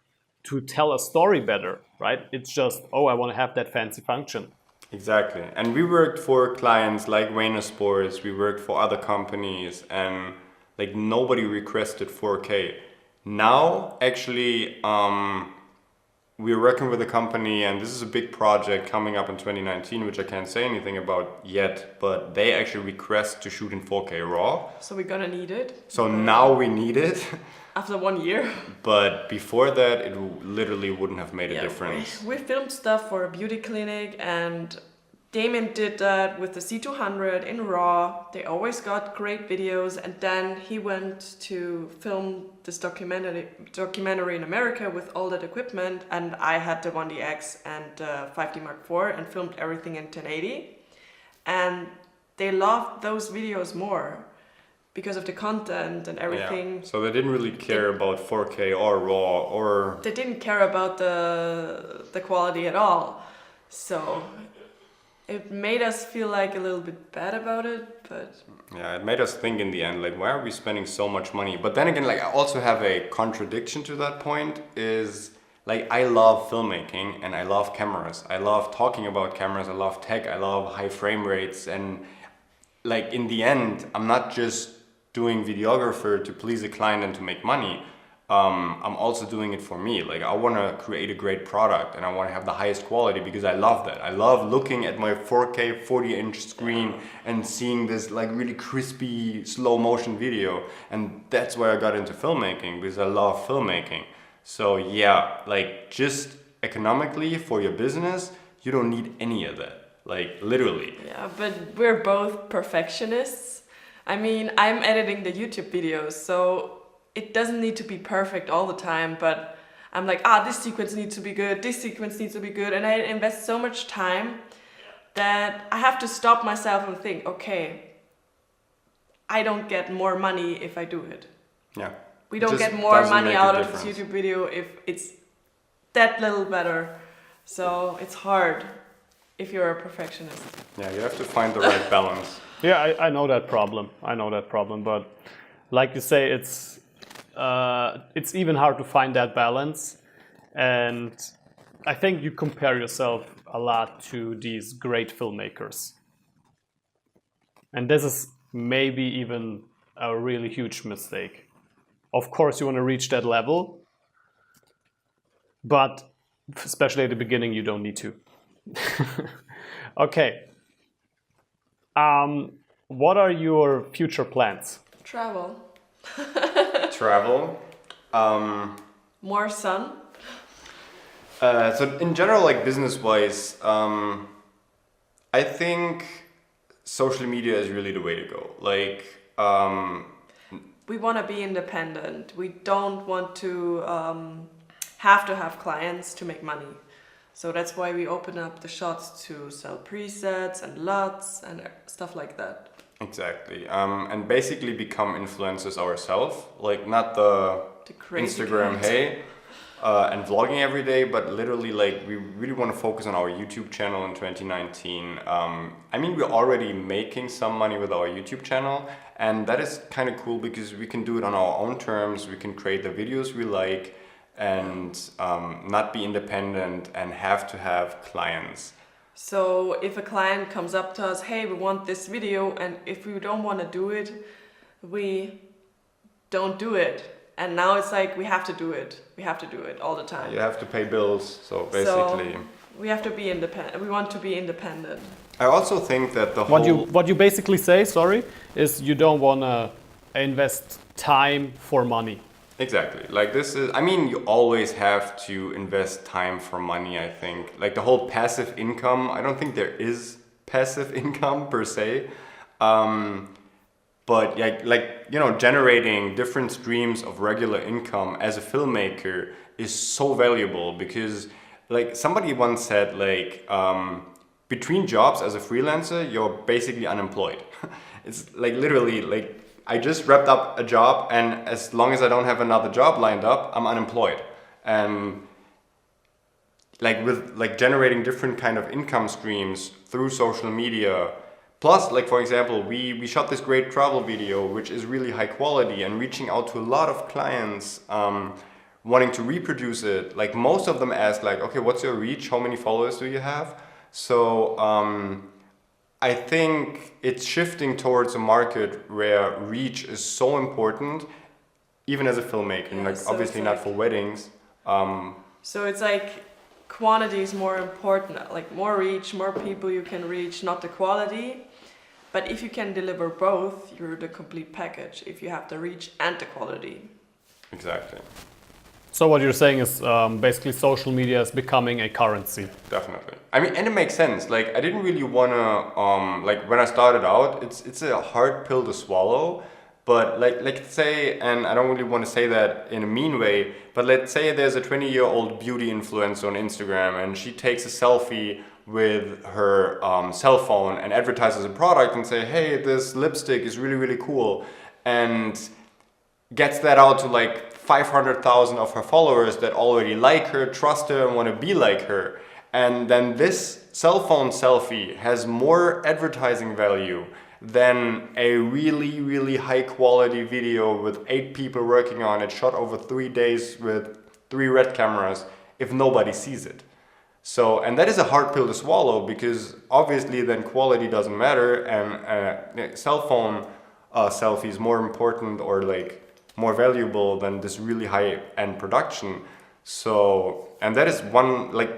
to tell a story better, right? It's just, oh, I want to have that fancy function. Exactly. And we worked for clients like Wayne Sports, we worked for other companies, and like nobody requested 4K. Now, actually, we're working with a company, and this is a big project coming up in 2019, which I can't say anything about yet, but they actually request to shoot in 4K RAW. So we're gonna need it. So now we need it. After 1 year. But before that, it literally wouldn't have made a difference. We filmed stuff for a beauty clinic, and Damien did that with the C200 in RAW. They always got great videos, and then he went to film this documentary in America with all that equipment, and I had the 1DX and 5D Mark IV and filmed everything in 1080. And they loved those videos more because of the content and everything. Yeah. So they didn't really care about 4K or RAW or... They didn't care about the quality at all. So it made us feel like a little bit bad about it, but... Yeah, it made us think in the end, like, why are we spending so much money? But then again, like, I also have a contradiction to that point is, like, I love filmmaking and I love cameras. I love talking about cameras, I love tech, I love high frame rates, and like, in the end, I'm not just doing videographer to please a client and to make money. I'm also doing it for me. Like, I want to create a great product and I want to have the highest quality because I love that. I love looking at my 4K 40-inch screen and seeing this like really crispy slow motion video, and that's why I got into filmmaking, because I love filmmaking. So yeah, like, just economically for your business, you don't need any of that, like, literally. Yeah, but we're both perfectionists. I mean, I'm editing the YouTube videos, so it doesn't need to be perfect all the time, but I'm like, this sequence needs to be good, this sequence needs to be good, and I invest so much time that I have to stop myself and think, okay, I don't get more money if I do it. Yeah. We don't get more money out of this YouTube video if it's that little better. So it's hard if you're a perfectionist. Yeah, you have to find the right balance. Yeah, I know that problem. But like you say, it's even hard to find that balance. And I think you compare yourself a lot to these great filmmakers. And this is maybe even a really huge mistake. Of course, you want to reach that level, but especially at the beginning, you don't need to. Okay. What are your future plans? Travel. Travel. More sun. So in general, like business-wise, I think social media is really the way to go. Like, we want to be independent. We don't want to have clients to make money. So that's why we open up the shots to sell presets and LUTs and stuff like that. Exactly. And basically become influencers ourselves, like not the crazy Instagram, kind. hey, and vlogging every day, but literally like we really want to focus on our YouTube channel in 2019. I mean, we're already making some money with our YouTube channel, and that is kind of cool because we can do it on our own terms. We can create the videos we like and not be independent and have to have clients. So if a client comes up to us, hey, we want this video, and if we don't want to do it, we don't do it. And now it's like we have to do it. We have to do it all the time. You have to pay bills, so basically. So we have to be independent. We want to be independent. I also think that the whole... What you basically say, sorry, is you don't want to invest time for money. Exactly. Like this is, I mean, you always have to invest time for money, I think. Like the whole passive income, I don't think there is passive income per se. But like, you know, generating different streams of regular income as a filmmaker is so valuable because like somebody once said like, between jobs as a freelancer, you're basically unemployed. It's like literally like, I just wrapped up a job and as long as I don't have another job lined up, I'm unemployed. And like with like generating different kind of income streams through social media, plus like for example, we shot this great travel video, which is really high quality and reaching out to a lot of clients wanting to reproduce it. Like most of them ask like, okay, what's your reach? How many followers do you have? So I think it's shifting towards a market where reach is so important, even as a filmmaker, Yeah, like so obviously it's not like- for weddings. So it's like quantity is more important, like more reach, more people you can reach, not the quality. But if you can deliver both, you're the complete package. If you have the reach and the quality. Exactly, So what you're saying is basically social media is becoming a currency. definitely. I mean, and it makes sense. Like I didn't really wanna, like when I started out, it's a hard pill to swallow. But like say, and I don't really want to say that in a mean way, but let's say there's a 20-year-old beauty influencer on Instagram and she takes a selfie with her cell phone and advertises a product and say, hey, this lipstick is really, really cool. And gets that out to like 500,000 of her followers that already like her, trust her, and want to be like her. And then this cell phone selfie has more advertising value than a really, really high quality video with 8 people working on it, shot over 3 days with 3 red cameras, if nobody sees it. So, and that is a hard pill to swallow because obviously then quality doesn't matter and cell phone selfie is more important or like more valuable than this really high-end production. So, and that is one, like,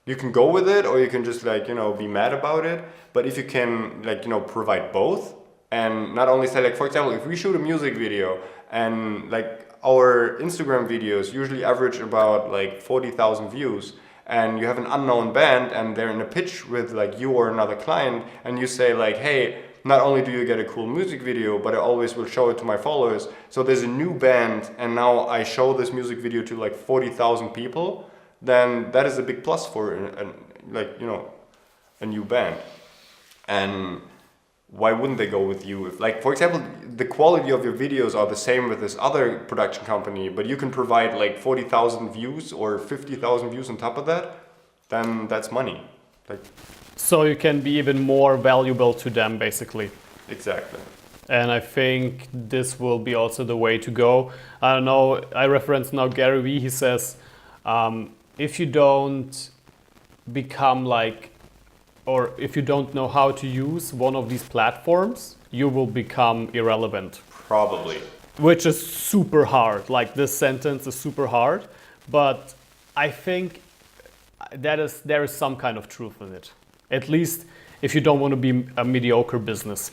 you can go with it or you can just like, you know, be mad about it. But if you can like, you know, provide both and not only say like, for example, if we shoot a music video and like our Instagram videos usually average about like 40,000 views and you have an unknown band and they're in a pitch with like you or another client and you say like, hey, not only do you get a cool music video, but I always will show it to my followers. So there's a new band and now I show this music video to like 40,000 people, then that is a big plus for like, you know, a new band. And why wouldn't they go with you? If like, for example, the quality of your videos are the same with this other production company, but you can provide like 40,000 views or 50,000 views on top of that, then that's money. Like, So you can be even more valuable to them, basically. exactly. And I think this will be also the way to go. I don't know, I reference now Gary Vee, he says, if you don't become like, or if you don't know how to use one of these platforms, you will become irrelevant. Probably. Which is super hard, like this sentence is super hard, but I think there is some kind of truth in it. At least if you don't want to be a mediocre business.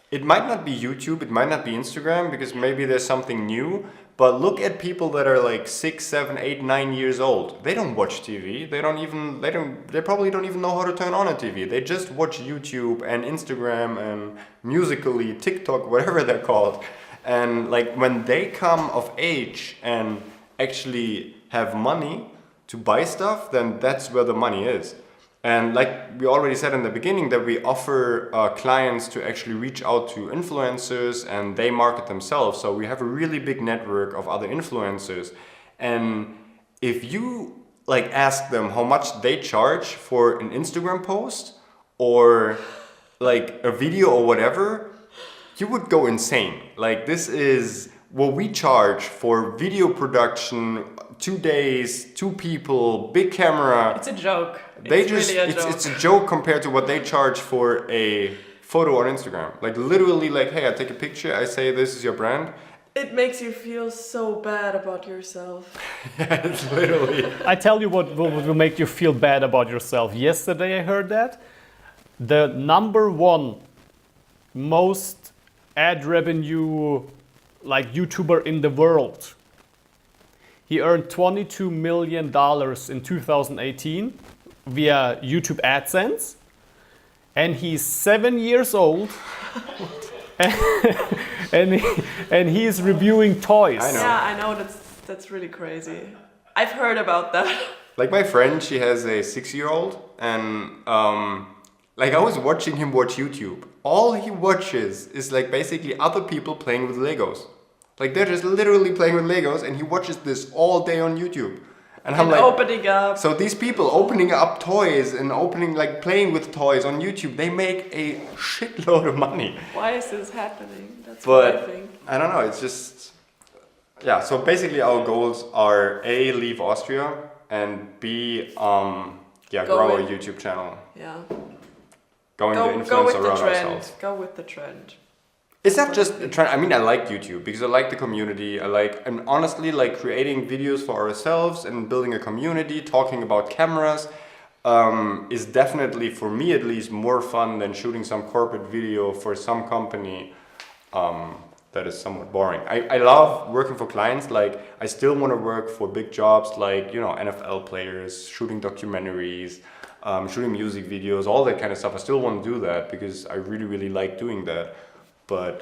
It might not be YouTube, it might not be Instagram, because maybe there's something new, but look at people that are like 6, 7, 8, 9 years old. They don't watch TV, they probably don't even know how to turn on a TV. They just watch YouTube and Instagram and Musical.ly, TikTok, whatever they're called. And like when they come of age and actually have money to buy stuff, then that's where the money is. And like we already said in the beginning, that we offer clients to actually reach out to influencers and they market themselves. So we have a really big network of other influencers. And if you like ask them how much they charge for an Instagram post or like a video or whatever, you would go insane. Like, this is what we charge for video production, 2 days, 2 people, big camera. It's a joke. It's a joke compared to what they charge for a photo on Instagram. Like, literally, like, hey, I take a picture, I say this is your brand. It makes you feel so bad about yourself. Yeah, it's literally. I tell you what will make you feel bad about yourself. Yesterday I heard that the number one most ad revenue like YouTuber in the world, he earned $22 million in 2018 via YouTube AdSense, and he's 7 years old. and he's reviewing toys. I know. Yeah, I know, that's really crazy. I've heard about that. Like, my friend, she has a 6-year-old, and like, I was watching him watch YouTube. All he watches is like basically other people playing with Legos. Like, they're just literally playing with Legos, and he watches this all day on YouTube. And I'm like, opening up. So these people opening up toys and playing with toys on YouTube, they make a shitload of money. Why is this happening? That's what I think. I don't know, it's just, yeah, so basically our goals are A, leave Austria, and B, grow a YouTube channel. Yeah. Go with the trend. ourselves. Go with the trend. It's not just a trend. I mean, I like YouTube because I like the community. And honestly, like, creating videos for ourselves and building a community, talking about cameras, is definitely, for me at least, more fun than shooting some corporate video for some company that is somewhat boring. I love working for clients. Like, I still want to work for big jobs like, NFL players, shooting documentaries, shooting music videos, all that kind of stuff. I still want to do that because I really, really like doing that. But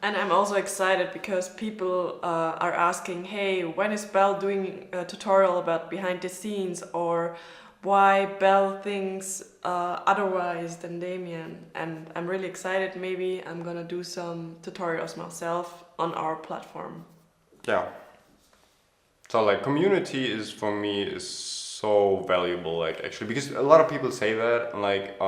and I'm also excited because people are asking, hey, when is Belle doing a tutorial about behind the scenes, or why Belle thinks otherwise than Damien? And I'm really excited. Maybe I'm gonna do some tutorials myself on our platform. Yeah. So like, community is, for me, is so valuable, like, actually, because a lot of people say that, like,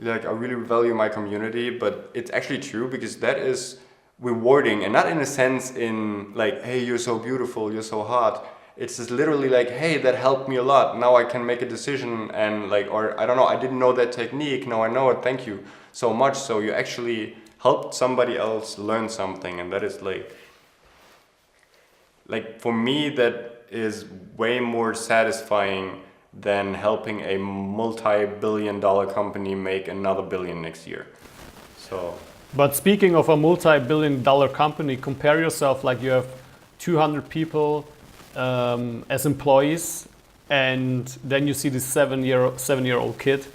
like, I really value my community, but it's actually true, because that is rewarding, and not in a sense in like, hey, you're so beautiful, you're so hot. It's just literally like, hey, that helped me a lot. Now I can make a decision, and like, or I don't know, I didn't know that technique. Now I know it. Thank you so much. So you actually helped somebody else learn something, and that is like for me, that is way more satisfying than helping a multi-billion-dollar company make another billion next year. So. But speaking of a multi-billion-dollar company, compare yourself, like, you have 200 people as employees, and then you see this seven-year-old kid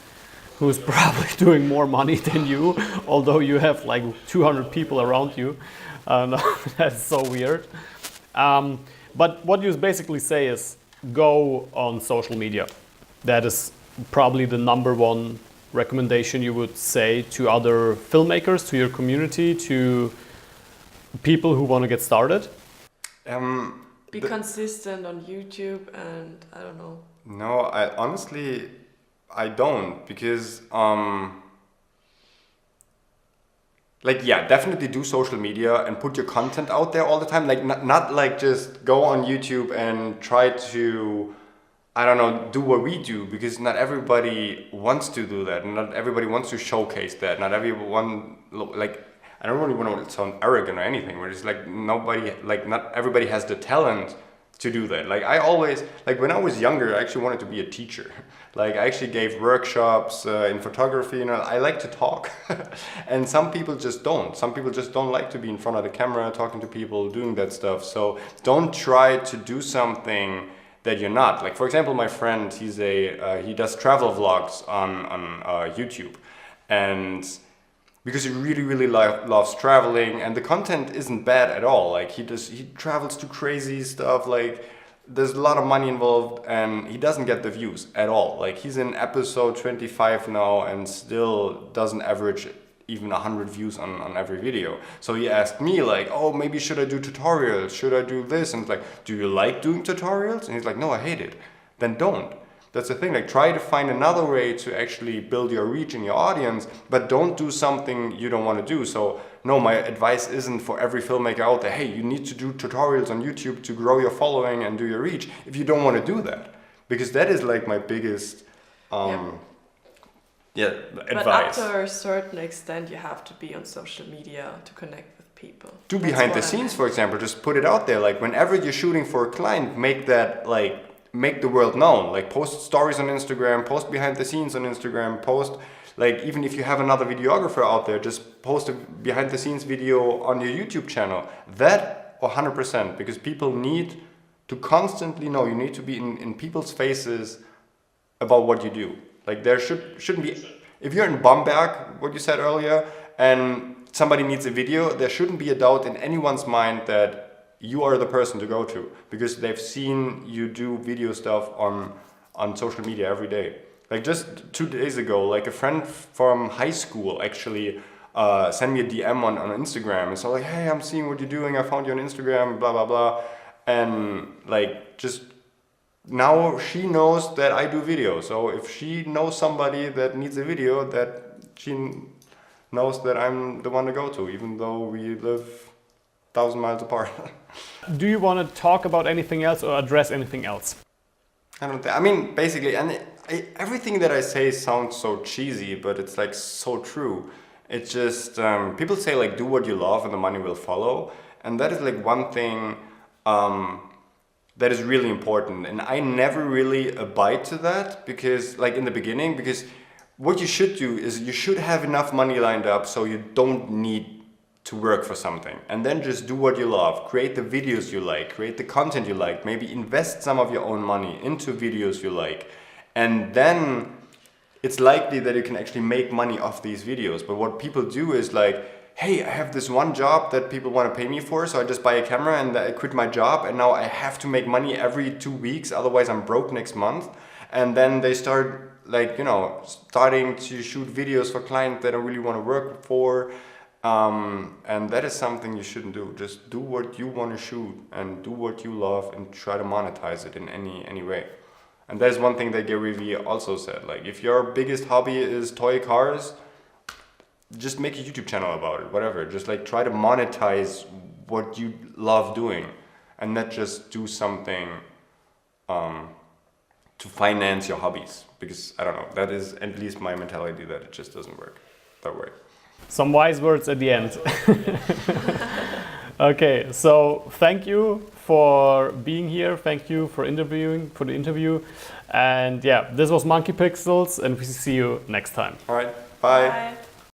who's probably doing more money than you, although you have like 200 people around you. That's so weird. But what you basically say is, go on social media. That is probably the number one recommendation you would say to other filmmakers, to your community, to people who want to get started? Be consistent on YouTube, and I don't know. No, I honestly don't, because like, yeah, definitely do social media and put your content out there all the time. Like, not like just go on YouTube and try to, I don't know, do what we do, because not everybody wants to do that. Not everybody wants to showcase that. Not everyone, like, I don't really want to sound arrogant or anything, but it's like not everybody has the talent to do that. Like, I always, like, when I was younger, I actually wanted to be a teacher. Like, I actually gave workshops in photography, I like to talk. And some people just don't. Some people just don't like to be in front of the camera, talking to people, doing that stuff. So don't try to do something that you're not. Like, for example, my friend, he does travel vlogs on YouTube. And because he really, really loves traveling, and the content isn't bad at all. Like, he travels to crazy stuff, like there's a lot of money involved and he doesn't get the views at all. Like he's in episode 25 now and still doesn't average even 100 views on every video. So he asked me like, oh, maybe should I do tutorials? Should I do this? And it's like, do you like doing tutorials? And he's like, no, I hate it. Then don't. That's the thing, like try to find another way to actually build your reach and your audience, but don't do something you don't want to do. So no, my advice isn't for every filmmaker out there, hey, you need to do tutorials on YouTube to grow your following and do your reach, if you don't want to do that. Because that is like my biggest advice. But up to a certain extent, you have to be on social media to connect with people. Do behind the scenes, for example, just put it out there. Like whenever you're shooting for a client, make the world known. Like post stories on Instagram, post behind the scenes on Instagram, post, like even if you have another videographer out there, just post a behind the scenes video on your YouTube channel. That 100%, because people need to constantly know, you need to be in people's faces about what you do. Like there shouldn't be, if you're in Bamberg, what you said earlier, and somebody needs a video, there shouldn't be a doubt in anyone's mind that you are the person to go to, because they've seen you do video stuff on social media every day. Like just 2 days ago, like a friend from high school actually sent me a DM on Instagram and so like, hey, I'm seeing what you're doing, I found you on Instagram, blah blah blah. And like just now she knows that I do video. So if she knows somebody that needs a video, that she knows that I'm the one to go to, even though we live 1,000 miles apart. Do you want to talk about anything else or address anything else? I don't think, I mean, basically, and everything that I say sounds so cheesy, but it's like so true. It's just, people say like, do what you love and the money will follow. And that is like one thing that is really important. And I never really abide to that because like in the beginning, because what you should do is you should have enough money lined up so you don't need to work for something, and then just do what you love, create the videos you like, create the content you like, maybe invest some of your own money into videos you like, and then it's likely that you can actually make money off these videos. But what people do is like, hey, I have this one job that people want to pay me for, so I just buy a camera and I quit my job and now I have to make money every 2 weeks, otherwise I'm broke next month. And then they start like, you know, starting to shoot videos for clients that I really want to work for. And that is something you shouldn't do. Just do what you want to shoot and do what you love and try to monetize it in any way. And that is one thing that Gary Vee also said. Like, if your biggest hobby is toy cars, just make a YouTube channel about it, whatever. Just like try to monetize what you love doing and not just do something to finance your hobbies. Because, I don't know, that is at least my mentality, that it just doesn't work that way. Some wise words at the end. Okay, so thank you for being here. Thank you for the interview. And yeah, this was Monkeypixels, and we see you next time. All right, bye. Bye.